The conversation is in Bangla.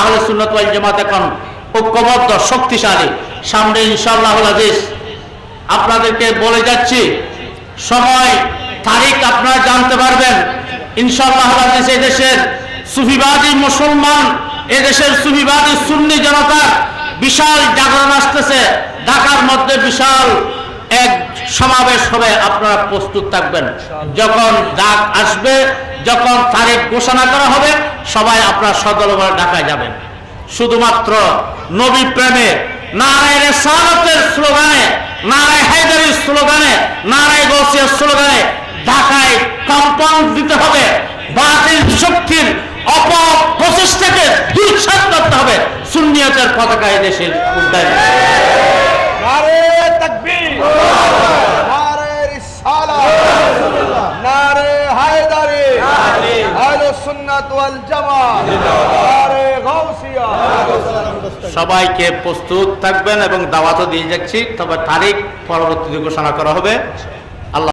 আহলে সুন্নাত ওয়াল জামাত এখন ঐক্যবদ্ধ, শক্তিশালী। সামনে ইনশাআল্লাহুল আজিজ আপনাদেরকে বলে যাচ্ছি, সময় তারিখ আপনারা জানতে পারবেন ইনশাআল্লাহুল আজিজ। এই দেশের সুফিবাদী মুসলমান, এই দেশের সুফিবাদী সুন্নি জনতার বিশাল জাগরণ আসতেছে। ঢাকার মধ্যে বিশাল এক সমাবেশ হবে, আপনারা প্রস্তুত থাকবেন। যখন ডাক আসবে, যখন তারিখ ঘোষণা করা হবে, সবাই আপনারা সদলবলে ঢাকায় যাবেন। শুধুমাত্র নবী প্রেমে, নারায়ে রিসালাতের স্লোগানে, নারায়ে হায়দারির স্লোগানে, নারায়ে গাউসিয়ার স্লোগানে ঢাকায় কম্পন দিতে হবে। বাতিল শক্তির অপপ্রচেষ্টাকে দুঃসাৎ করতে হবে। সুন্নিয়তের পতাকা এই দেশের উদ্যানে। নারে তাকবীর, নারে রিসালাত, নারে হায়দারি, আহলে সুন্নাত ওয়াল জামাত, নারে গাউসিয়া। সবাইকে প্রস্তুত থাকবেন এবং দাওয়াতও দিয়ে যাচ্ছি, তবে তারিখ পরবর্তীতে ঘোষণা করা হবে।